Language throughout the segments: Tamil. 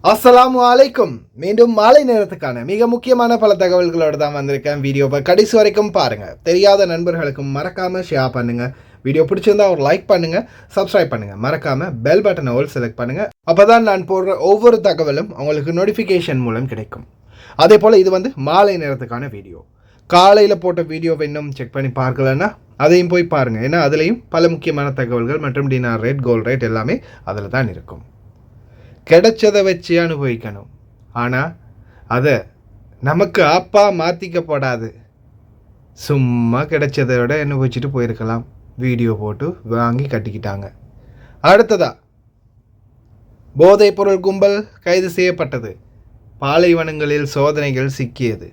அஸ்ஸலாமு அலைக்கும். மீண்டும் மாலை நேரத்துக்கான மிக முக்கியமான பல தகவல்களோடு தான் வந்திருக்கேன். வீடியோவை கடைசி வரைக்கும் பாருங்கள். தெரியாத நண்பர்களுக்கும் மறக்காமல் ஷேர் பண்ணுங்கள். வீடியோ பிடிச்சிருந்தா ஒரு லைக் பண்ணுங்கள், சப்ஸ்கிரைப் பண்ணுங்கள். மறக்காமல் பெல் பட்டனை ஓல் செலக்ட் பண்ணுங்கள். அப்போ தான் நான் போடுற ஒவ்வொரு தகவலும் உங்களுக்கு நோட்டிஃபிகேஷன் மூலம் கிடைக்கும். அதே போல் இது மாலை நேரத்துக்கான வீடியோ. காலையில் போட்ட வீடியோவை இன்னும் செக் பண்ணி பார்க்கலன்னா அதையும் போய் பாருங்கள். ஏன்னா அதுலேயும் பல முக்கியமான தகவல்கள் மற்றும் டினார் ரேட், கோல்ட் ரேட் எல்லாமே அதில் தான் இருக்கும். கிடைச்சதை வச்சு அனுபவிக்கணும். ஆனால் அதை நமக்கு ஆப்பா மாற்றிக்கப்படாது. சும்மா கிடைச்சதை விட அனுபவிச்சுட்டு போயிருக்கலாம். வீடியோ போட்டு வாங்கி கட்டிக்கிட்டாங்க. அடுத்ததா போதைப் பொருள் கும்பல் கைது செய்யப்பட்டது. பாலைவனங்களில் சோதனைகள் சிக்கியது.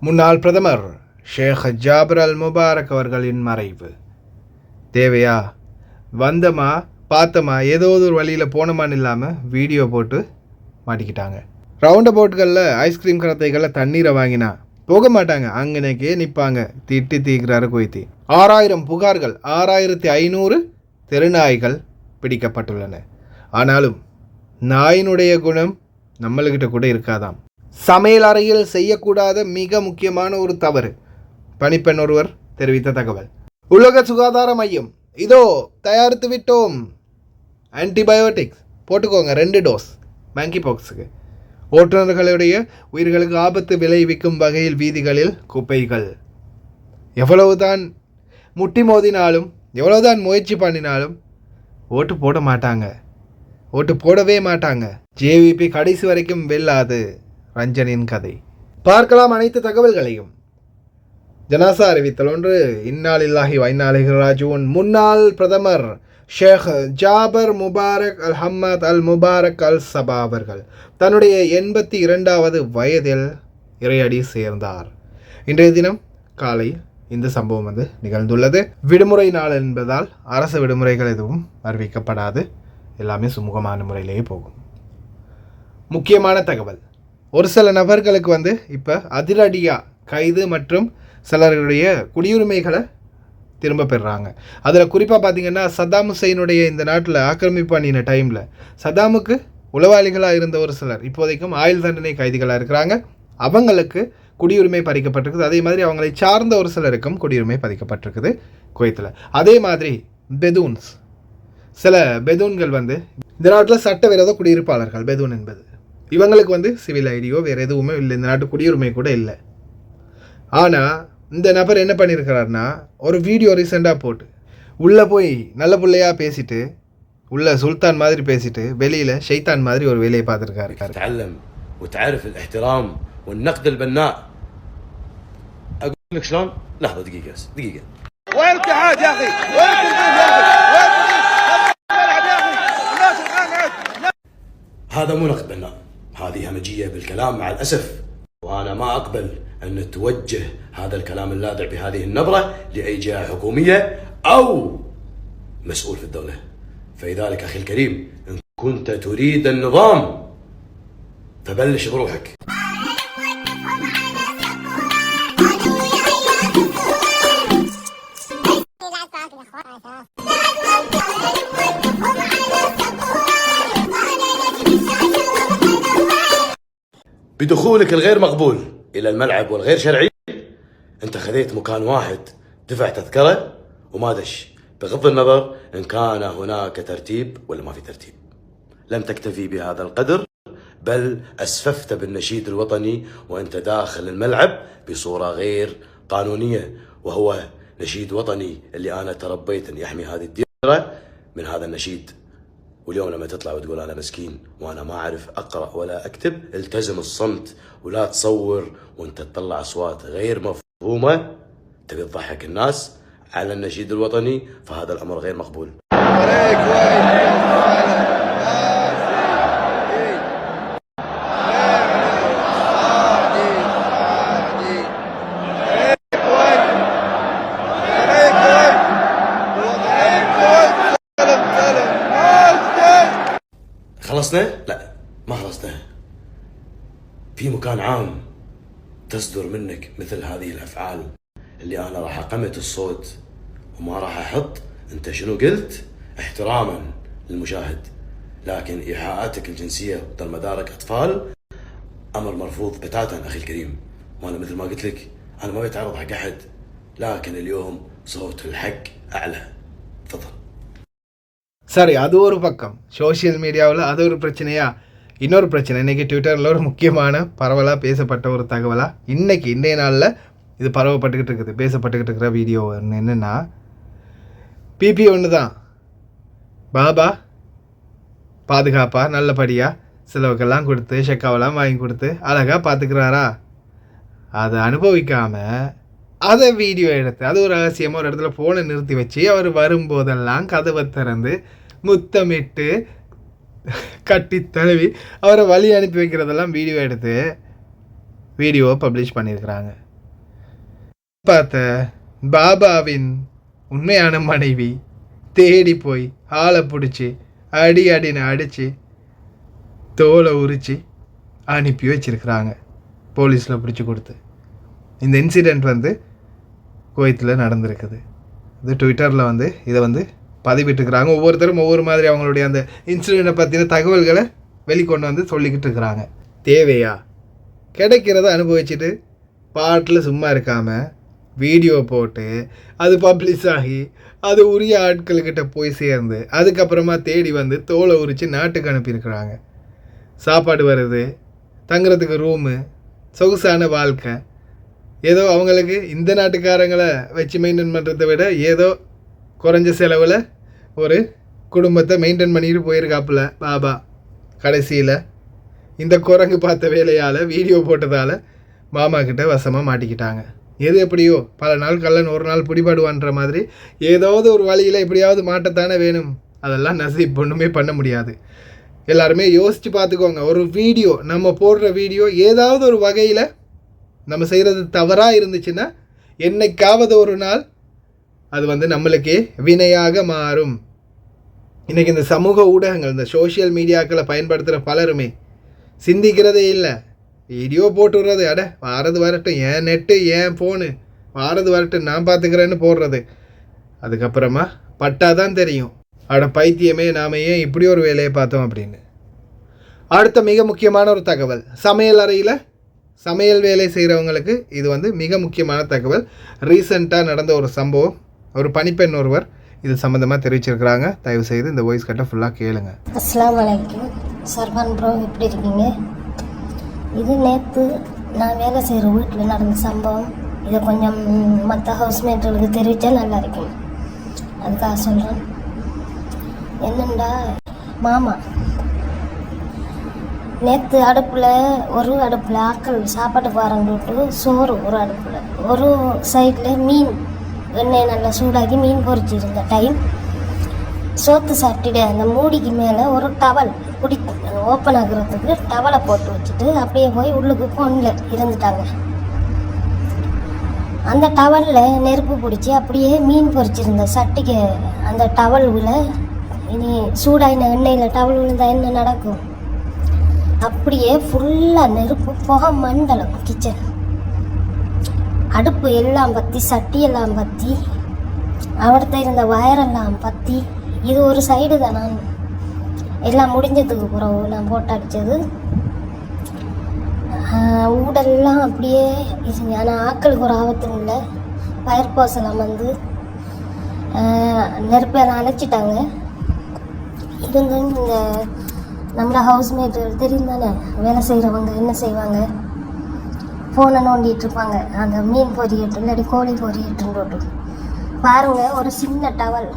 முன்னாள் பிரதமர் ஷேக் ஜாபர் அல் முபாரக் அவர்களின் மறைவு. தேவையா? வந்தமா பார்த்தோமா, ஏதோ ஒரு வழியில் போனோமான்னு இல்லாமல் வீடியோ போட்டு மாட்டிக்கிட்டாங்க. ரவுண்ட் போட்டுகளில் ஐஸ்கிரீம் கரத்தைகளில் தண்ணீரை வாங்கினா போக மாட்டாங்க, அங்கனைக்கே நிற்பாங்க. திட்டி தீக்கிறாரு கொய்த்தி. 6000 புகார்கள், 6500 தெருநாய்கள் பிடிக்கப்பட்டுள்ளன. ஆனாலும் நாயினுடைய குணம் நம்மள்கிட்ட கூட இருக்காதாம். சமையல் அறையில் செய்யக்கூடாத மிக முக்கியமான ஒரு தவறு பணிப்பெண் ஒருவர் தெரிவித்த தகவல். உலக சுகாதார மையம் இதோ தயாரித்து விட்டோம். ஆன்டிபயோட்டிக்ஸ் போட்டுக்கோங்க 2 டோஸ் மங்கி பாக்ஸுக்கு. ஓட்டுநர்களுடைய உயிர்களுக்கு ஆபத்து விளைவிக்கும் வகையில் வீதிகளில் குப்பைகள். எவ்வளவுதான் முட்டி மோதினாலும், எவ்வளவுதான் முயற்சி பண்ணினாலும் ஓட்டு போட மாட்டாங்க, ஓட்டு போடவே மாட்டாங்க. ஜேவிபி கடைசி வரைக்கும் வெல்லாது. ரஞ்சனின் கதை. பார்க்கலாம் அனைத்து தகவல்களையும். ஜனாசா அறிவித்தல் ஒன்று. இன்னா லில்லாஹி வ இன்னா இலைஹி ராஜிஊன். முன்னாள் பிரதமர் ஷேக் ஜாபர் முபாரக் அல் ஹம்மத் அல் முபாரக் அல் சபா அவர்கள் தன்னுடைய 82வது வயதில் இறையடி சேர்ந்தார். இன்றைய தினம் காலை இந்த சம்பவம் நிகழ்ந்துள்ளது. விடுமுறை நாள் என்பதால் அரசு விடுமுறைகள் எதுவும் அறிவிக்கப்படாது. எல்லாமே சுமூகமான முறையிலேயே போகும். முக்கியமான தகவல். ஒரு சில நபர்களுக்கு இப்போ அதிரடியாக கைது மற்றும் சிலருடைய குடியுரிமைகளை திரும்ப பெறுறாங்க. அதில் குறிப்பாக பார்த்திங்கன்னா சதாம் ஹுசைனுடைய இந்த நாட்டில் ஆக்கிரமிப்பு பண்ணின டைமில் சதாமுக்கு உளவாளிகளாக இருந்த ஒரு சிலர் இப்போதைக்கும் ஆயுள் தண்டனை கைதிகளாக இருக்கிறாங்க. அவங்களுக்கு குடியுரிமை பறிக்கப்பட்டிருக்குது. அதே மாதிரி அவங்களை சார்ந்த ஒரு சிலருக்கும் குடியுரிமை பதிக்கப்பட்டிருக்குது குவைத்தில். அதே மாதிரி பெதூன்ஸ், சில பெதூன்கள் இந்த நாட்டில் சட்டவிரோத குடியிருப்பாளர்கள். பெதூன் என்பது இவங்களுக்கு சிவில் ஐடியோ வேறு எதுவுமே இல்லை, இந்த நாட்டு குடியுரிமை கூட இல்லை. ஆனால் இந்த நபர் என்ன பண்ணியிருக்கிறாருன்னா, ஒரு வீடியோ ரீசெண்டாக போட்டு உள்ளே போய் நல்ல பிள்ளையாக பேசிட்டு, உள்ள சுல்தான் மாதிரி பேசிட்டு, வெளியில் ஷைத்தான் மாதிரி ஒரு வேலையை பார்த்துருக்காரு. تعلم وتعرف الاحترام والنقد البناء. اقول لك شلون؟ لحظه دقيقه بس دقيقه. وين الاتحاد يا اخي؟ وين التنظيم يا اخي؟ وين الملعب يا اخي؟ الناس الان هذا مو نقد بناء، هذه همجيه بالكلام مع الاسف. وانا ما اقبل أن توجه هذا الكلام اللاذع بهذه النبرة لأي جهة حكومية أو مسؤول في الدولة. فلذلك أخي الكريم، إن كنت تريد النظام فبلش بروحك. بدخولك الغير مقبول إلى الملعب والغير شرعي، أنت خذيت مكان واحد دفع تذكرة وما دش، بغض النظر إن كان هناك ترتيب ولا ما في ترتيب. لم تكتفي بهذا القدر، بل أسففت بالنشيد الوطني وأنت داخل الملعب بصورة غير قانونية، وهو نشيد وطني اللي أنا تربيت أن يحمي هذه الديرة من هذا النشيد. واليوم لما تطلع وتقول أنا مسكين وأنا ما أعرف أقرأ ولا أكتب، التزم الصمت ولا تصور وأنت تطلع أصوات غير مفهومة تبي تضحك الناس على النشيد الوطني، فهذا الأمر غير مقبول. خلصنا؟ لا ما خلصنا. في مكان عام تصدر منك مثل هذه الأفعال اللي أنا راح أقمت الصوت وما راح أحط أنت شنو قلت احتراما للمشاهد. لكن إيحاءاتك الجنسية وضل مدارك أطفال أمر مرفوض بتاتا أخي الكريم. وأنا مثل ما قلت لك أنا ما بتعرض حق أحد، لكن اليوم صوت الحق أعلى. تفضل. சரி, அது ஒரு பக்கம். சோஷியல் மீடியாவில் அது ஒரு பிரச்சனையா? இன்னொரு பிரச்சனை இன்றைக்கி ட்விட்டரில் ஒரு முக்கியமான பரவலாக பேசப்பட்ட ஒரு தகவலாக இன்றைய நாளில் இது பரவப்பட்டுக்கிட்டு இருக்குது. பேசப்பட்டுக்கிட்டு இருக்கிற வீடியோ என்னென்னா, பிபி ஒன்று தான், பாபா பாதுகாப்பாக நல்லபடியாக சிலவுக்கெல்லாம் கொடுத்து ஷெக்காவெல்லாம் வாங்கி கொடுத்து அழகாக பார்த்துக்கிறாரா? அதை அனுபவிக்காமல் அதை வீடியோ எடுத்து அது ஒரு ரகசியமாக ஒரு இடத்துல ஃபோனை நிறுத்தி வச்சு அவர் வரும்போதெல்லாம் கதவை திறந்து முத்தமிட்டு கட்டி தழுவி அவரை வழி அனுப்பி வைக்கிறதெல்லாம் வீடியோ எடுத்து வீடியோவை பப்ளிஷ் பண்ணியிருக்கிறாங்க. பார்த்த பாபாவின் உண்மையான மனைவி தேடி போய் ஆளை பிடிச்சி அடின்னு அடித்து தோலை உரித்து அனுப்பி வச்சிருக்கிறாங்க, போலீஸில் பிடிச்சி கொடுத்து. இந்த இன்சிடெண்ட் குவைத்தில் நடந்திருக்குது. இது ட்விட்டரில் இதை பதிவிட்டுருக்குறாங்க. ஒவ்வொருத்தரும் ஒவ்வொரு மாதிரி அவங்களுடைய அந்த இன்சிடெண்ட்டை பற்றின தகவல்களை வெளிக்கொண்டு சொல்லிக்கிட்டு இருக்கிறாங்க. தேவையா? கிடைக்கிறத அனுபவிச்சுட்டு பாட்டில் சும்மா இருக்காமல் வீடியோ போட்டு அது பப்ளிஷ் ஆகி அது உரிய ஆட்கள்கிட்ட போய் சேர்ந்து அதுக்கப்புறமா தேடி தோலை உரித்து நாட்டுக்கு அனுப்பியிருக்கிறாங்க. சாப்பாடு வருது, தங்குறதுக்கு ரூமு, சொகுசான வாழ்க்கை. ஏதோ அவங்களுக்கு இந்த நாட்டுக்காரங்களை வச்சு மெயின்டைன் பண்ணுறதை விட ஏதோ குறைஞ்ச செலவில் ஒரு குடும்பத்தை மெயின்டைன் பண்ணிட்டு போயிருக்காப்புல பாபா. கடைசியில் இந்த குரங்கு பார்த்த வேலையால் வீடியோ போட்டதால் மாமா கிட்ட வசமாக மாட்டிக்கிட்டாங்க. எது எப்படியோ பல நாள் கல்லன் ஒரு நாள் பிடிபடுவான்ற மாதிரி ஏதாவது ஒரு வழியில் எப்படியாவது மாட்டத்தானே வேணும். அதெல்லாம் நசீப் ஒன்றுமே பண்ண முடியாது. எல்லாருமே யோசித்து பார்த்துக்கோங்க. ஒரு வீடியோ நம்ம போடுற வீடியோ ஏதாவது ஒரு வகையில் நம்ம செய்கிறது தவறாக இருந்துச்சுன்னா என்னைக்காவது ஒரு நாள் அது நம்மளுக்கே வினையாக மாறும். இன்றைக்கி இந்த சமூக ஊடகங்கள் இந்த சோஷியல் மீடியாக்களை பயன்படுத்துகிற பலருமே சிந்திக்கிறதே இல்லை. வீடியோ போட்டு விடுறது, வாரது வரட்டும், என் நெட்டு என் ஃபோனு, வாரது வரட்டும் நான் பார்த்துக்கிறேன்னு போடுறது. அதுக்கப்புறமா பட்டாதான் தெரியும், பைத்தியமே நாம் ஏன் இப்படி ஒரு வேலையை பார்த்தோம் அப்படின்னு. அடுத்த மிக முக்கியமான ஒரு தகவல், சமையல் அறையில் சமையல் வேலை செய்கிறவங்களுக்கு இது மிக முக்கியமான தகவல். ரீசெண்டாக நடந்த ஒரு சம்பவம், ஒரு பணிப்பெண் ஒருவர் இது சம்மந்தமாக தெரிவிச்சிருக்கிறாங்க. தயவு செய்து இந்த வாய்ஸ் கட்டை ஃபுல்லாக கேளுங்க. அஸ்ஸலாமு அலைக்கும் சர்வான் ப்ரோ, எப்படி இருக்கீங்க? இது நேற்று நான் வேலை செய்கிற வீட்டில் நடந்த சம்பவம். இதை கொஞ்சம் மற்ற ஹவுஸ்மேட்டுகளுக்கு தெரிவித்தா நல்லா இருக்கும், அதுக்காக சொல்கிறேன். என்னண்டா மாமா நேற்று ஒரு அடுப்பில் ஆக்கள் சாப்பாட்டுக்கு வரன்ட்டு சோறு ஒரு அடுப்பில், ஒரு சைடில் மீன் எண்ணெய் நல்லா சூடாக்கி மீன் பொரிச்சிருந்த டைம் சோத்து சாப்பிட்டுட்டு அந்த மூடிக்கு மேலே ஒரு டவல் ஓப்பன் ஆகுறதுக்கு டவலை போட்டு வச்சுட்டு அப்படியே போய் உள்ளுக்கு ஃபோனில் இருந்துட்டாங்க. அந்த டவலில் நெருப்பு பிடிச்சி அப்படியே மீன் பொரிச்சிருந்த சட்டிக்கு அந்த டவல் உள்ள இனி சூடாயின எண்ணெயில் டவல் விழுந்தா என்ன நடக்கும்? அப்படியே ஃபுல்லாக நெருப்பு புகை மண்டலம். கிச்சன் அடுப்பு எல்லாம் பற்றி, சட்டியெல்லாம் பற்றி, அவர்கிட்ட இருந்த வயரெல்லாம் பற்றி. இது ஒரு சைடு தான். நான் எல்லாம் முடிஞ்சதுக்கு பிறகு நான் போட்டு அடித்தது. ஊடெல்லாம் அப்படியே இருந்துச்சு. ஆனால் ஆக்களுக்கு ஒரு ஆபத்தும் இல்லை. ஃபயர் போர்ஸெல்லாம் நெருப்பெல்லாம் அணைச்சிட்டாங்க. இருந்தும் இந்த நம்மளோட ஹவுஸ்மேட்டு தெரியும் தானே, வேலை செய்கிறவங்க என்ன செய்வாங்க, ஃபோனை நோண்டிகிட்டு இருப்பாங்க. அந்த மீன் பொரியட்டு இல்லாட்டி கோழி பொரியட்டுன்னு போட்டு பாருங்கள். ஒரு சின்ன டவல்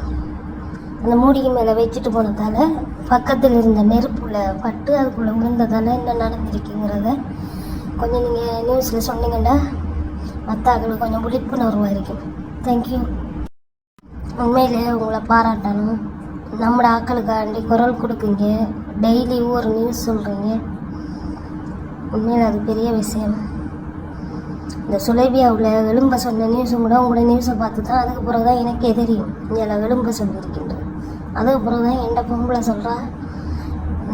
அந்த மூடிக்கு மேலே வச்சுட்டு போனதால் பக்கத்தில் இருந்த நெருப்புல பட்டு அதுக்குள்ளே விழுந்ததால் என்ன நடந்திருக்குங்கிறத கொஞ்சம் நீங்கள் நியூஸில் சொன்னீங்கன்னா மற்றாக்களுக்கு கொஞ்சம் விழிப்புணர்வாக இருக்கும். தேங்க்யூ. உண்மையிலே உங்களை பாராட்டணும். நம்மளோட ஆக்களுக்காண்டி குரல் கொடுக்குங்க, டெய்லி ஒரு நியூஸ் சொல்கிறீங்க. உண்மையில் அது பெரிய விஷயம். இந்த சுலைபியாவில் எலும்பை சொன்ன நியூஸும் கூட உங்களோட நியூஸை பார்த்து தான் அதுக்கு பிறகு தான் எனக்கே தெரியும் இங்கே எலும்பை சொல்லியிருக்கின்றது. அதுக்கு பிறகு தான் எந்த பொம்பளை சொல்கிறா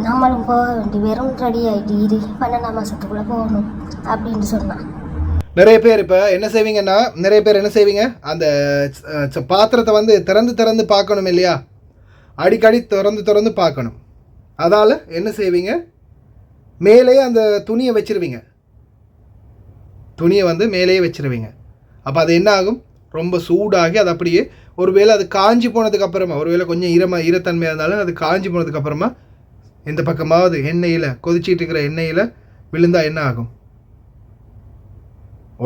நம்மளும் போக வேண்டி வெறும் ரெடி ஆகிட்டு 12ஆம் மாதத்துக்குள்ளே போகணும் அப்படின்னு சொன்னான். நிறைய பேர் இப்போ என்ன செய்வீங்கன்னா, அந்த பாத்திரத்தை திறந்து பார்க்கணும் இல்லையா, அடிக்கடி திறந்து பார்க்கணும். அதால் என்ன செய்வீங்க, மேலே அந்த துணியை வச்சிருவீங்க, துணியை வந்து மேலேயே வச்சிருவீங்க. அப்போ அது என்ன ஆகும், ரொம்ப சூடாகி அது அப்படியே ஒருவேளை அது காஞ்சி போனதுக்கப்புறமா, ஒருவேளை கொஞ்சம் ஈரத்தன்மையாக இருந்தாலும் அது காஞ்சி போனதுக்கப்புறமா இந்த பக்கமாவது எண்ணெயில் கொதிச்சிட்டு இருக்கிற எண்ணெயில் விழுந்தால் என்ன ஆகும்,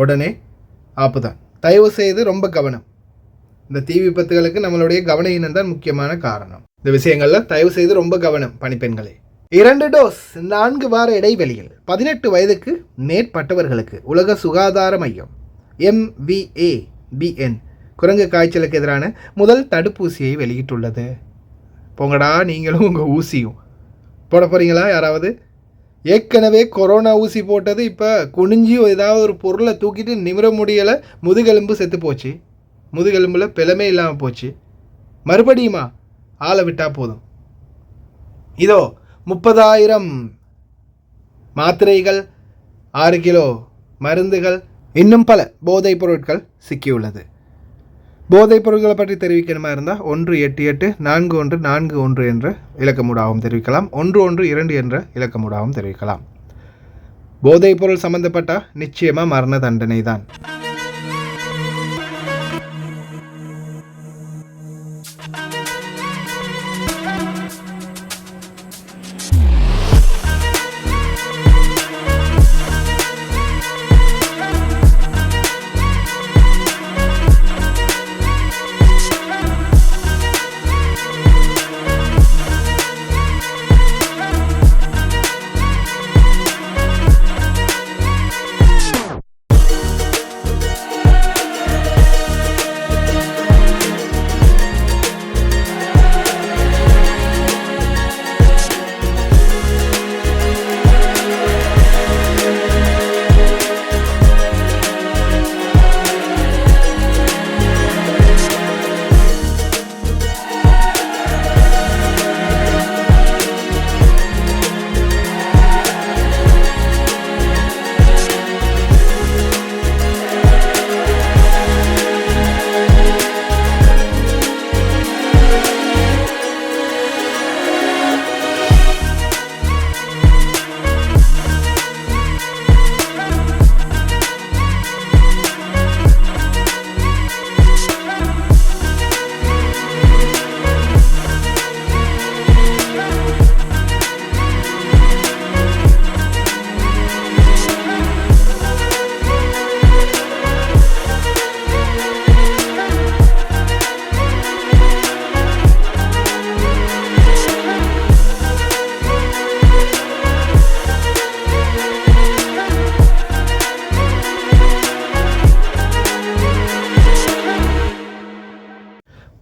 உடனே ஆப்பு தான். தயவு செய்து ரொம்ப கவனம். இந்த தீ விபத்துகளுக்கு நம்மளுடைய கவனம் தான் முக்கியமான காரணம். இந்த விஷயங்களில் தயவு செய்து ரொம்ப கவனம் பணிப்பெண்களே. 2 டோஸ் 4 வார இடைவெளியில் 18 வயதுக்கு மேற்பட்டவர்களுக்கு உலக சுகாதார மையம் MVABN குரங்கு காய்ச்சலுக்கு எதிரான முதல் தடுப்பூசியை வெளியிட்டுள்ளது. போங்கடா நீங்களும் உங்கள் ஊசியும் போட போகிறீங்களா? யாராவது ஏற்கனவே கொரோனா ஊசி போட்டது இப்போ குனிஞ்சி ஏதாவது ஒரு பொருளை தூக்கிட்டு நிமிர முடியலை, முதுகெலும்பு செத்து போச்சு, முதுகெலும்பில் பிளமே இல்லாமல் போச்சு, மறுபடியுமா ஆளை விட்டால் போதும். இதோ 30,000 மாத்திரைகள், 6 கிலோ மருந்துகள், இன்னும் பல போதைப் பொருட்கள் சிக்கியுள்ளது. போதைப் பொருட்களை பற்றி தெரிவிக்கணுமா இருந்தால் 188-4141 என்ற இலக்கமூடாகவும் தெரிவிக்கலாம், 112 என்ற இலக்கமூடாகவும் தெரிவிக்கலாம். போதைப் பொருள் சம்பந்தப்பட்டால் நிச்சயமாக மரண தண்டனை தான்.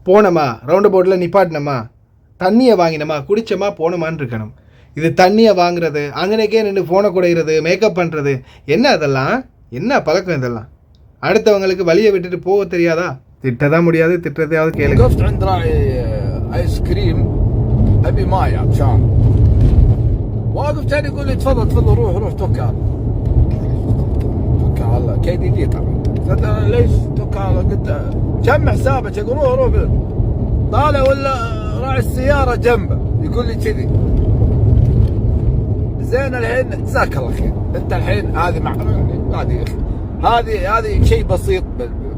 போனோமா, ரவுண்டு போர்டில் நிப்பாட்டினோமா, தண்ணியை வாங்கினோமா, குடித்தோமா, போனோமான்னு இருக்கணும். இது தண்ணியை வாங்குறது, அங்கனைக்கே நின்று ஃபோனை குடையிறது, மேக்கப் பண்ணுறது, என்ன அதெல்லாம், என்ன பழக்கம் இதெல்லாம்? அடுத்தவங்களுக்கு வழியை விட்டுட்டு போக தெரியாதா? திட்டதான் முடியாது, திட்டத்தையாவது கேளுங்க. وقفت عند راعي ايس كريم ابي ماي عطشان، واقف تاني يقول لي تفضل تفضل روح توكل على الله، كيدي دي طبعا. قلت ليش توكل على الله؟ قلت كم حسابك؟ يقول روح طالع ولا راعي السياره جنبه يقول لي كذي. زين الحين جزاك الله خير، انت الحين هذه هذه شيء بسيط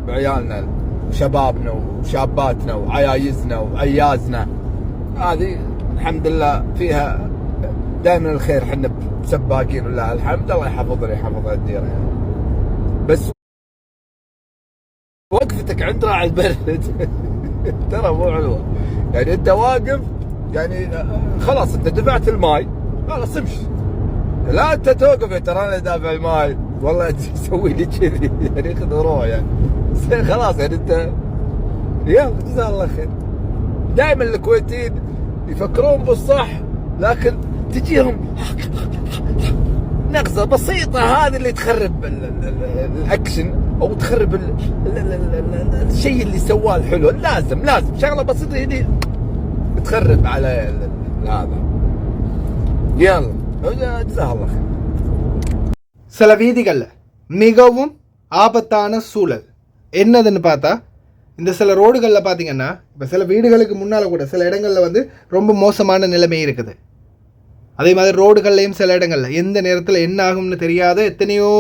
بعيالنا وشبابنا وشاباتنا وعيايزنا وعيازنا، هذه الحمد لله فيها دائما الخير، حنا سباقين ولله الحمد، الله يحفظنا يحفظ الديره يعني. بس وقفتك عند راعي البلد ترى مو حلوه يعني، انت واقف يعني خلاص انت دفعت الماي خلاص امشي، لا انت توقف ترى انا دافع الماي والله تسوي لي كذي يعني، خذ روح يعني خلاص يعني انت يلا جزاه الله خير. دائما الكويتيين يفكرون بالصح لكن تجيهم نقصه بسيطه، هذه اللي تخرب الاكشن او تخرب الشيء اللي سواه الحلو. لازم شغله بسيطه هذه تخرب على هذا. يلا جزاه الله خير. சில வீதிகளில் மிகவும் ஆபத்தான சூழல் என்னதுன்னு பார்த்தா, இந்த சில ரோடுகளில் பார்த்தீங்கன்னா, இப்போ சில வீடுகளுக்கு முன்னால் கூட சில இடங்களில் வந்து ரொம்ப மோசமான நிலைமை இருக்குது. அதே மாதிரி ரோடுகள்லையும் சில இடங்களில் எந்த நேரத்தில் என்ன ஆகும்னு தெரியாத எத்தனையோ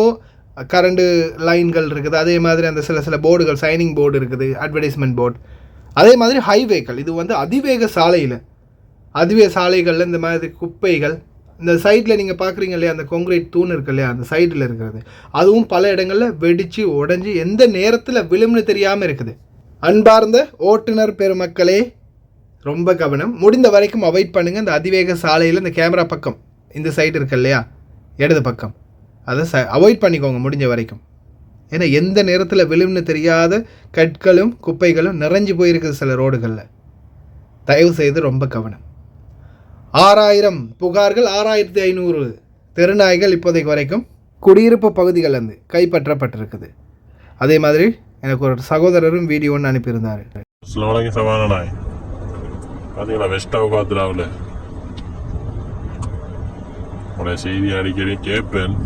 கரண்டு லைன்கள் இருக்குது. அதே மாதிரி அந்த சில போர்டுகள், சைனிங் போர்டு இருக்குது, அட்வர்டைஸ்மெண்ட் போர்டு. அதே மாதிரி ஹைவேக்கள், இது வந்து அதிவேக சாலைகளில் இந்த மாதிரி குப்பைகள், இந்த சைடில் நீங்கள் பார்க்குறீங்க இல்லையா, அந்த கான்கிரீட் தூண் இருக்கு இல்லையா, அந்த சைடில் இருக்கிறது, அதுவும் பல இடங்களில் வெடித்து உடஞ்சி எந்த நேரத்தில் விழும்னு தெரியாமல் இருக்குது. அன்பார்ந்த ஓட்டுநர் பெருமக்களே, ரொம்ப கவனம், முடிந்த வரைக்கும் அவாய்ட் பண்ணுங்கள். இந்த அதிவேக சாலையில் இந்த கேமரா பக்கம் இந்த சைடு இருக்கு இல்லையா, இடது பக்கம், அதை அவாய்ட் பண்ணிக்கோங்க முடிஞ்ச வரைக்கும். ஏன்னா எந்த நேரத்தில் விழும்னு தெரியாத கற்களும் குப்பைகளும் நிறைஞ்சு போயிருக்குது சில ரோடுகளில். தயவு செய்து ரொம்ப கவனம். 6000 புகார்கள், 6500 தெருநாய்கள் இப்போதைக்கு வரைக்கும் குடியிருப்பு பகுதிகள் வந்து கைப்பற்றப்பட்டிருக்குது. அதே மாதிரி எனக்கு ஒரு சகோதரரும் வீடியோ ஒன்று அனுப்பியிருந்தார். சவானாய் பார்த்தீங்களா, வெஸ்டாக பார்த்துடாவில் உடைய செய்தி அடிக்கடி கேட்பேன்.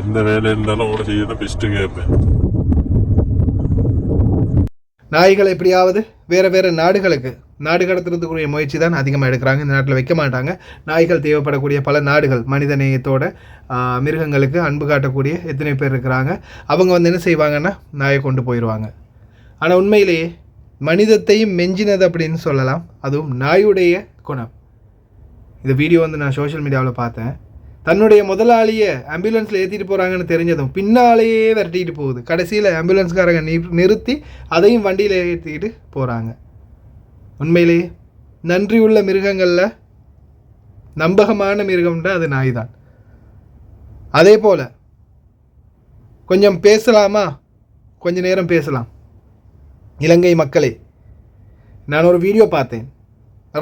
எந்த வேலை இருந்தாலும் உங்களோட செய்தி பெஸ்ட்டு கேட்பேன். நாய்கள் எப்படியாவது வேறு நாடுகளுக்கு நாடு கடத்துறதுக்குரிய முயற்சி தான் அதிகமாக எடுக்கிறாங்க. இந்த நாட்டில் வைக்க மாட்டாங்க. நாய்கள் தேவைப்படக்கூடிய பல நாடுகள், மனித நேயத்தோட மிருகங்களுக்கு அன்பு காட்டக்கூடிய எத்தனை பேர் இருக்கிறாங்க. அவங்க வந்து என்ன செய்வாங்கன்னா நாயை கொண்டு போயிடுவாங்க. ஆனால் உண்மையிலேயே மனிதத்தையும் மெஞ்சினது அப்படின்னு சொல்லலாம். அதுவும் நாயுடைய குணம். இந்த வீடியோ வந்து நான் சோஷியல் மீடியாவில் பார்த்தேன். தன்னுடைய முதலாளியை ஆம்புலன்ஸில் ஏற்றிட்டு போகிறாங்கன்னு தெரிஞ்சதும் பின்னாலேயே விரட்டிட்டு போகுது. கடைசியில் ஆம்புலன்ஸ்காரங்க நிறுத்தி அதையும் வண்டியில் ஏற்றிக்கிட்டு போகிறாங்க. உண்மையிலேயே நன்றியுள்ள மிருகங்களில் நம்பகமான மிருகம்னா அது நாய் தான். அதே போல் கொஞ்சம் பேசலாமா? கொஞ்ச நேரம் பேசலாம். இலங்கை மக்களே, நான் ஒரு வீடியோ பார்த்தேன்.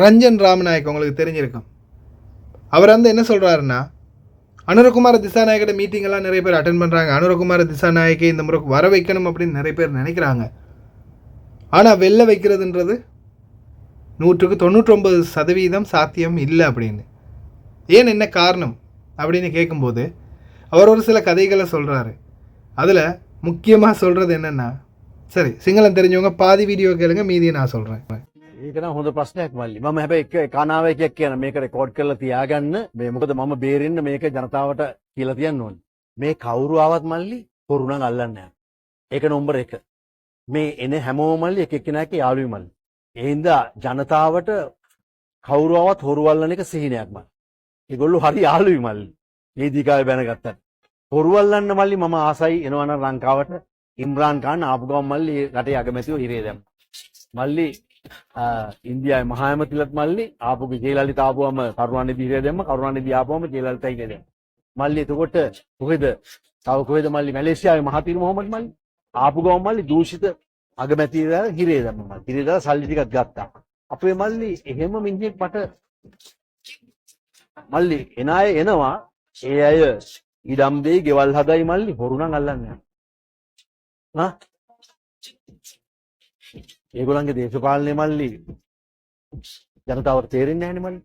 ரஞ்சன் ராமநாயக் உங்களுக்கு தெரிஞ்சிருக்கும். அவர் வந்து என்ன சொல்கிறாருன்னா, அனுரகுமார திசாநாயகோட மீட்டிங்கெல்லாம் நிறைய பேர் அட்டென்ட் பண்ணுறாங்க. அனுரகுமார திசாநாயக்கை இந்த முறை வர வைக்கணும் அப்படின்னு நிறைய பேர் நினைக்கிறாங்க. ஆனால் வெளில வைக்கிறதுன்றது 99% சாத்தியம் இல்லை அப்படின்னு. ஏன், என்ன காரணம் அப்படின்னு கேட்கும்போது அவர் ஒரு சில கதைகளை சொல்கிறாரு. அதில் முக்கியமாக சொல்கிறது என்னென்னா, சரி සිංහලෙන් தெரிஞ்சவங்க பாதி வீடியோ கேளுங்க, மீதியை நான் சொல்கிறேன். ඒක නම් හොඳ ප්‍රශ්නයක් මල්ලි. මම හැබැයි එක කනාවේ එකක් කියන මේක රෙකෝඩ් කරලා තියාගන්න. මේ මොකද මම බේරෙන්න මේක ජනතාවට කියලා තියන්න ඕනේ. මේ කවුරු ආවත් මල්ලි හොරු නම් අල්ලන්නේ නැහැ. ඒක නම්බර 1. මේ එන හැමෝම මල්ලි එක එක්කෙනාගේ යාළුවෝ මල්ලි. ඒ හින්දා ජනතාවට කවුරු ආවත් හොරු අල්ලන එක සිහිනයක් මල්ලි. ඒගොල්ලෝ හරි යාළුවෝ මල්ලි. මේ දීකාවේ බැනගත්තා. හොරු අල්ලන්න මල්ලි මම ආසයි එනවා නම් ලංකාවට. ඉම්රාන් खान ආපු ගමන් මල්ලි රටේ අගමැතිව හිරේ දැම්මා. මල්ලි ඉන්දියාවේ මහා ඇමතිලත් මල්ලි ආපු ජේලලිත ආපුවම කරුණානිධි හිරේ දැම්මා. කරුණානිධි ආපුවම ජේලලිතයි හිරේ දැම්මා. මල්ලි එතකොට කොහෙද? තව කොහෙද මල්ලි? මැලේසියාවේ මහතිරු මොහොමඩ් මල්ලි ආපු ගමන් මල්ලි දූෂිත අගමැතිලා හිරේ දැම්මා. මල්ලි හිරේ දාලා සල්ලි ටිකක් ගත්තා. අපේ මල්ලි එහෙම මිනිහෙක් මට මල්ලි එන අය එනවා. ඒ අය ඉඩම් දෙයි ගෙවල් හදයි මල්ලි හොරු නම් අල්ලන්නේ නැහැ. ඒගොල්ලන්ගේ දේශපාලනය මල්ලි ජනතාවට තේරෙන්නේ නැහැනේ මල්ලි.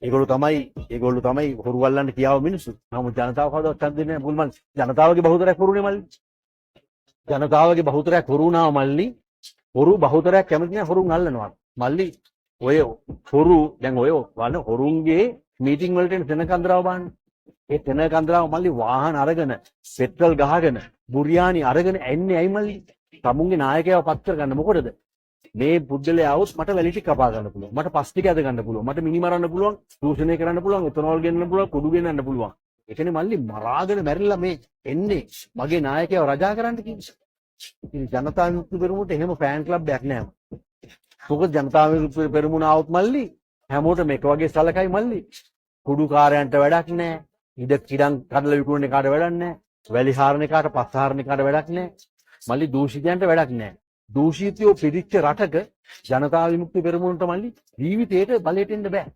ඒගොල්ලෝ තමයි හොරු අල්ලන්න කියාව මිනිස්සු. නමුත් ජනතාව කවදාවත් කන් දෙන්නේ නැහැ. මුල්මන් ජනතාවගේ බහුතරයක් හොරුනේ මල්ලි. ජනතාවගේ බහුතරයක් හොරු නා මල්ලි. හොරු බහුතරයක් කැමති නැහැ හොරුන් අල්ලනවා. මල්ලි ඔය හොරු දැන් ඔය වන හොරුන්ගේ මීටින් වලට එන තැන කන්දරාව බලන්න. ඒ තැන කන්දරාව මල්ලි වාහන අරගෙන පෙට්‍රල් ගහගෙන බුරියානි අරගෙන එන්නේ ඇයි මල්ලි? තමුන්ගේ නායකයව පත් කරගන්න මොකටද? මේ පුද්ගලයා આવුත් මට වැලි ටික කපා ගන්න පුළුවන්. මට පස් ටික ඇද ගන්න පුළුවන්. මට මිනි මරන්න පුළුවන්, දූෂණය කරන්න පුළුවන්, එතනෝල් ගෙන්නන්න පුළුවන්, කුඩු ගෙන්නන්න පුළුවන්. ඒකනේ මල්ලි මරාගෙන මැරිලා මේ එන්නේ මගේ නායකයව රජා කරන්න කිව්වේ. ඉතින් ජනතා විමුක්ති පෙරමුණට එහෙම ෆෑන් ක්ලබ් එකක් නැහැ. මොකද ජනතා විමුක්ති පෙරමුණ આવුත් මල්ලි හැමෝටම එක වගේ සලකයි මල්ලි. කුඩු කාරයන්ට වැඩක් නැහැ. ඉඩම් කඩලා විකුණන එකාට වැඩක් නැහැ. වැලි හාරන එකාට පස් හාරන එකාට වැඩක් නැහැ. මල්ලි දූෂිතයන්ට වැඩක් නැහැ. දූෂිතයෝ පිරිච්ච රටක ජනතා විමුක්ති පෙරමුණට මල්ලி ජීවිතේට බලයට එන්න බෑ.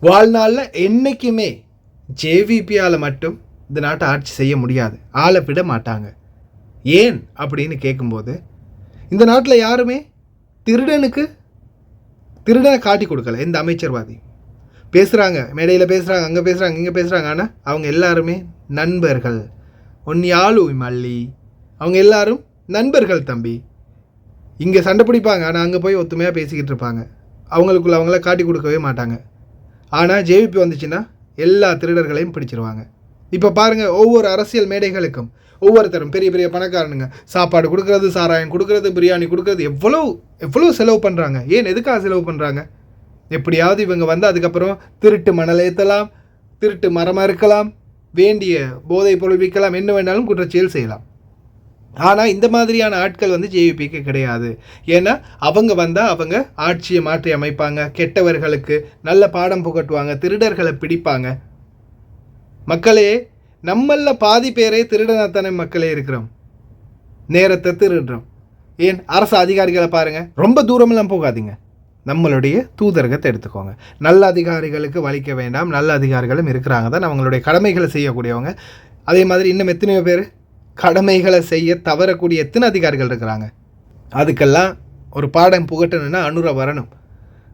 வாழ்நாளில் என்றைக்குமே ஜேவிபியால் மட்டும் இந்த நாட்டை ஆட்சி செய்ய முடியாது. ஆளை விட மாட்டாங்க. ஏன் அப்படின்னு கேட்கும்போது, இந்த நாட்டில் யாருமே திருடனை காட்டி கொடுக்கல. எந்த அமைச்சர்வாதி பேசுகிறாங்க, மேடையில் பேசுகிறாங்க, அங்கே பேசுகிறாங்க, இங்கே பேசுகிறாங்க. ஆனால் அவங்க எல்லாருமே நண்பர்கள். ஒன்னியாளு மல்லி அவங்க எல்லாரும் நண்பர்கள் தம்பி. இங்கே சண்டை பிடிப்பாங்க, ஆனால் அங்கே போய் ஒத்துமையாக பேசிக்கிட்டு இருப்பாங்க. அவங்களுக்குள்ள அவங்கள காட்டி கொடுக்கவே மாட்டாங்க. ஆனால் ஜேவிபி வந்துச்சுன்னா எல்லா திருடர்களையும் பிடிச்சிருவாங்க. இப்போ பாருங்கள், ஒவ்வொரு அரசியல் மேடைகளுக்கும் ஒவ்வொருத்தரும் பெரிய பெரிய பணக்காரனுங்க சாப்பாடு கொடுக்குறது, சாராயம் கொடுக்குறது, பிரியாணி கொடுக்குறது, எவ்வளோ செலவு பண்ணுறாங்க. ஏன் எதுக்காக செலவு பண்ணுறாங்க? எப்படியாவது இவங்க வந்து அதுக்கப்புறம் திருட்டு மணல் ஏற்றலாம், திருட்டு மரமாக இருக்கலாம், வேண்டிய போதைப் பொருள் விற்கலாம், என்ன வேணாலும் குற்றச்செயல் செய்யலாம். ஆனால் இந்த மாதிரியான ஆட்கள் வந்து ஜேவிபிக்கு கிடையாது. ஏன்னா அவங்க வந்தால் அவங்க ஆட்சியை மாற்றி அமைப்பாங்க, கெட்டவர்களுக்கு நல்ல பாடம் புகட்டுவாங்க, திருடர்களை பிடிப்பாங்க. மக்களே, நம்மளில் பாதி பேரே திருடனாத்தானே மக்களே இருக்கிறோம், நேரத்தை திருடுறோம். ஏன் அரசு அதிகாரிகளை பாருங்கள், ரொம்ப தூரமெல்லாம் போகாதீங்க, நம்மளுடைய தூதரகத்தை எடுத்துக்கோங்க. நல்ல அதிகாரிகளுக்கு வலிக்க வேண்டாம், நல்ல அதிகாரிகளும் இருக்கிறாங்க தான், அவங்களுடைய கடமைகளை செய்யக்கூடியவங்க. அதே மாதிரி இன்னும் எத்தனையோ பேர் கடமைகளை செய்ய தவறக்கூடிய எத்தனை அதிகாரிகள் இருக்கிறாங்க. அதுக்கெல்லாம் ஒரு பாடம் புகட்டணுன்னா அனுர வரணும்,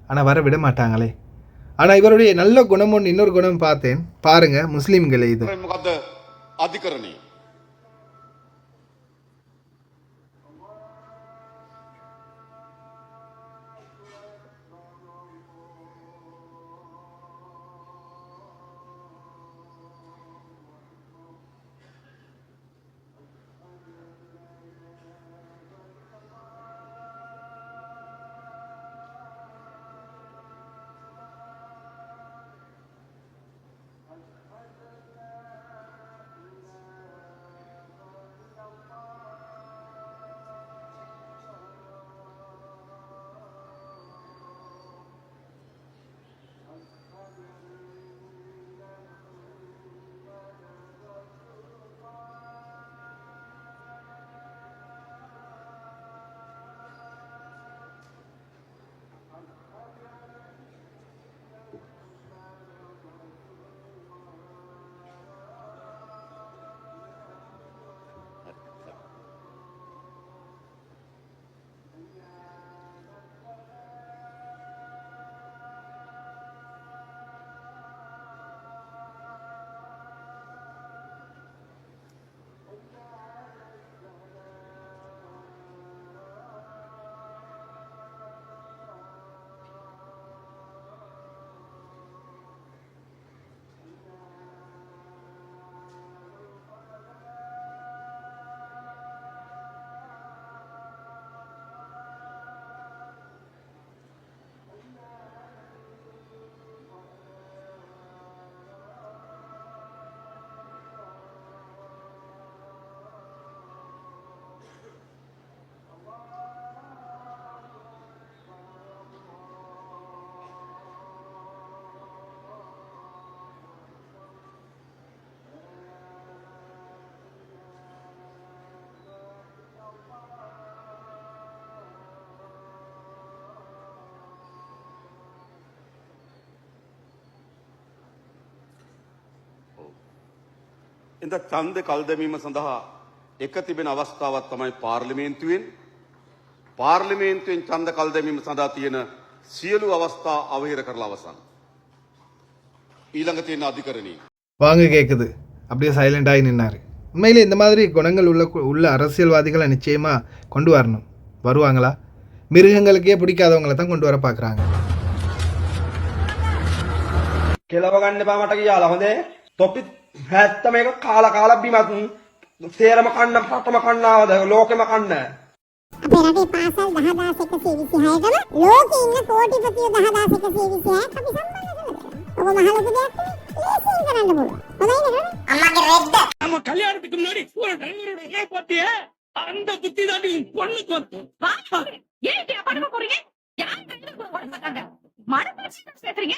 ஆனால் வர விட மாட்டாங்களே. ஆனால் இவருடைய நல்ல குணம் ஒன்று, இன்னொரு குணம் பார்த்தேன் பாருங்க, முஸ்லீம்களே இது அதிகரணி இந்த ඡන්ද කල් දැමීම සඳහා එක තිබෙන අවස්ථාවක් තමයි පාර්ලිමේන්තුවෙන් ඡන්ද කල් දැමීම සඳහා තියෙන සියලු අවස්ථා අවහිර කරලා අවසන්. ඊළඟ තියෙන අධිකරණී வாங்க கேட்குது, அப்படியே சைலண்டாகி நின்னார். உண்மையிலே இந்த மாதிரி குணங்கள் உள்ள அரசியல்வாதிகளை நிச்சயமாக கொண்டு வரணும். வருவாங்களா? மிருகங்களுக்கே பிடிக்காதவங்களை தான் கொண்டு வர பார்க்குறாங்க. කෙලව ගන්න එපා මට කියලා හොඳේ. තොපි 71 කාලා බිමත් තේරම කන්න රටම කන්නවද ලෝකෙම කන්න. අපේ රටේ පාසල් 10126ටම ලෝකේ ඉන්න කෝටිපතියෝ 10126ක් අපි සම්බන්ධ කරලා. ඔබ මහලොකු දෙයක් ලේසියෙන් කරන්න පුළුවන්. හොඳයි නේද? අම්මගේ රෙද්ද. நம்ம கல்யாணத்துக்கு முன்னாடி ஒரு டிரைவரோட ஏன் போட்டிய அந்த புத்தி தான் பொண்ணுக்கு வந்து. ஏன் இப்படி அப்பாடமா போறீங்க? யார் டிரைவர் கூட ஓட மாட்டாங்க. மனசாட்சி பேசுறீங்க.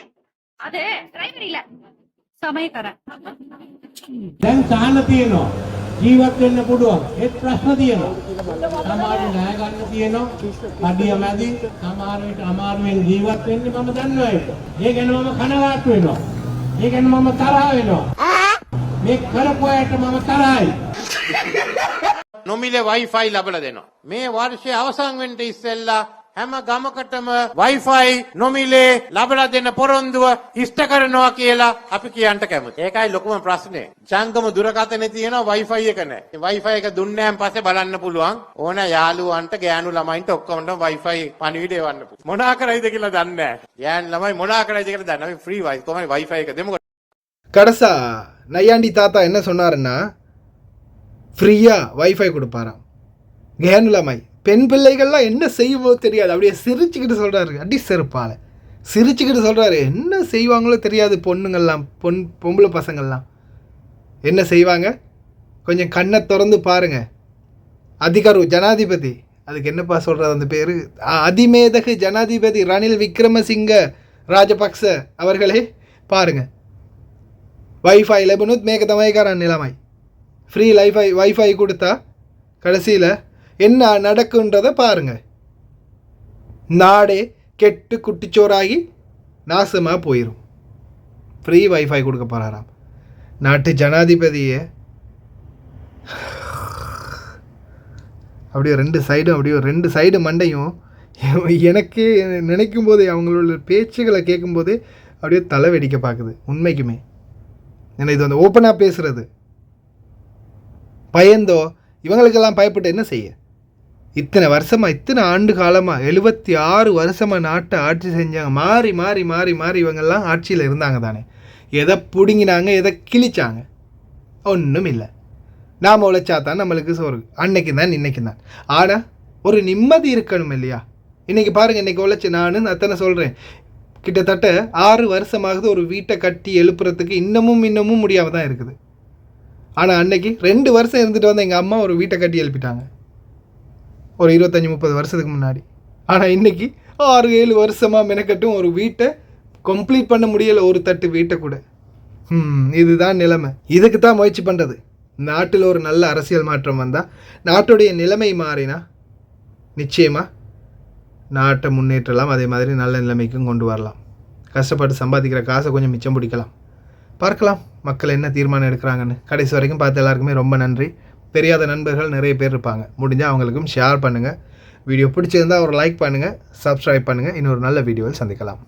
அது டிரைவர் இல்ல, සමයකරන්. දැන් සාහන තියෙනවා, ජීවත් වෙන්න පුළුවන්. ඒත් ප්‍රශ්න තියෙනවා. සමහර ණය ගන්න තියෙනවා, අඩිය මැදි, සමහර විට අමාරුවෙන් ජීවත් වෙන්නේ මම දන්නවා ඒක. ඒ ගැන මම කනගාටු වෙනවා. ඒ ගැන මම තරහ වෙනවා. මේ කරපු අයට මම තරහයි. නොමිලේ Wi-Fi ලැබලා දෙනවා. මේ වර්ෂයේ අවසන් වෙන්න ඉස්සෙල්ලා හැම ගමකටම Wi-Fi නොමිලේ ලබලා දෙන්න පොරොන්දුව ඉෂ්ට කරනවා කියලා අපි කියන්න කැමතියි. ඒකයි ලොකුම ප්‍රශ්නේ. ජංගම දුරකථනේ තියෙනවා Wi-Fi එක නැහැ. Wi-Fi එක දුන්නාන් පස්සේ බලන්න පුළුවන් ඕන යාළුවන්ට ගෑනු ළමයින්ට ඔක්කොමට Wi-Fi පණිවිඩ එවන්න පුළුවන්. මොනා කරයිද කියලා දන්නේ නැහැ. ගෑනු ළමයි මොනා කරයිද කියලා දන්නේ නැහැ. අපි ෆ්‍රී Wi-Fi එක දෙමු. கடைசா நையாண்டி தாத்தா என்ன சொன்னாருன்னா ஃப்ரீயாக வைஃபை கொடுப்பாராம். கேனுலமை பெண் பிள்ளைகள்லாம் என்ன செய்யுமோ தெரியாது, அப்படியே சிரிச்சுக்கிட்டு சொல்கிறாரு. அடி செருப்பால் சிரிச்சுக்கிட்டு சொல்கிறாரு. என்ன செய்வாங்களோ தெரியாது பொண்ணுங்கள்லாம், பொம்பளை பசங்கள்லாம் என்ன செய்வாங்க கொஞ்சம் கண்ணை திறந்து பாருங்கள். அதிகாரு ஜனாதிபதி, அதுக்கு என்னப்பா சொல்கிறது அந்த பேர், அதிமேதகு ஜனாதிபதி ரணில் விக்ரமசிங்க ராஜபக்ச அவர்களே பாருங்கள். வைஃபை லெபனுத் மேக தமைக்காரன் நிலைமை. ஃப்ரீ வைஃபை கொடுத்தா கடைசியில் என்ன நடக்குன்றதை பாருங்கள். நாடே கெட்டு குட்டிச்சோறாகி நாசமாக போயிடும். ஃப்ரீ வைஃபை கொடுக்க போகிறாராம் நாட்டு ஜனாதிபதியை. அப்படியே ரெண்டு சைடு மண்டையும் எனக்கே நினைக்கும் போதே, அவங்களோட பேச்சுகளை கேட்கும்போதே அப்படியே தலை வெடிக்க பார்க்குது உண்மைக்குமே. ஏன்னா இது வந்து ஓப்பனாக பேசுகிறது. பயந்தோ இவங்களுக்கெல்லாம் பயப்பட்டு என்ன செய்ய? இத்தனை வருஷமாக, இத்தனை ஆண்டு காலமாக, 76 வருஷமாக நாட்டை ஆட்சி செஞ்சாங்க. மாறி மாறி மாறி மாறி இவங்கெல்லாம் ஆட்சியில் இருந்தாங்க தானே. எதை பிடுங்கினாங்க, எதை கிழிச்சாங்க? ஒன்றும் இல்லை. நாம் உழைச்சா தான் நம்மளுக்கு சோறு, அன்னைக்கு தான் இன்னைக்கு தான். ஆனால் ஒரு நிம்மதி இருக்கணும் இல்லையா? இன்றைக்கி பாருங்கள், இன்றைக்கி உழைச்சி நான் அத்தனை சொல்கிறேன், கிட்டத்தட்ட 6 வருஷமாகுது ஒரு வீட்டை கட்டி எழுப்புறதுக்கு இன்னமும் முடியாமல் தான் இருக்குது. ஆனால் அன்னைக்கு 2 வருஷம் இருந்துட்டு வந்த எங்கள் அம்மா ஒரு வீட்டை கட்டி எழுப்பிட்டாங்க, ஒரு 25-30 வருஷத்துக்கு முன்னாடி. ஆனால் இன்றைக்கி 6-7 வருஷமாக மெனக்கட்டும் ஒரு வீட்டை கம்ப்ளீட் பண்ண முடியலை, ஒரு தட்டு வீட்டை கூட. இதுதான் நிலைமை. இதுக்கு தான் முயற்சி பண்ணுறது. நாட்டில் ஒரு நல்ல அரசியல் மாற்றம் வந்தால், நாட்டுடைய நிலைமை மாறினா நிச்சயமாக நாட்டை முன்னேற்றலாம். அதே மாதிரி நல்ல நிலைமைக்கும் கொண்டு வரலாம். கஷ்டப்பட்டு சம்பாதிக்கிற காசை கொஞ்சம் மிச்சம் பிடிக்கலாம். பார்க்கலாம் மக்கள் என்ன தீர்மானம் எடுக்கிறாங்கன்னு. கடைசி வரைக்கும் பார்த்து எல்லாருக்குமே ரொம்ப நன்றி. தெரியாத நண்பர்கள் நிறைய பேர் இருப்பாங்க, முடிஞ்சால் அவங்களுக்கும் ஷேர் பண்ணுங்கள். வீடியோ பிடிச்சிருந்தால் ஒரு லைக் பண்ணுங்கள், சப்ஸ்கிரைப் பண்ணுங்கள். இன்னொரு நல்ல வீடியோவில் சந்திக்கலாம்.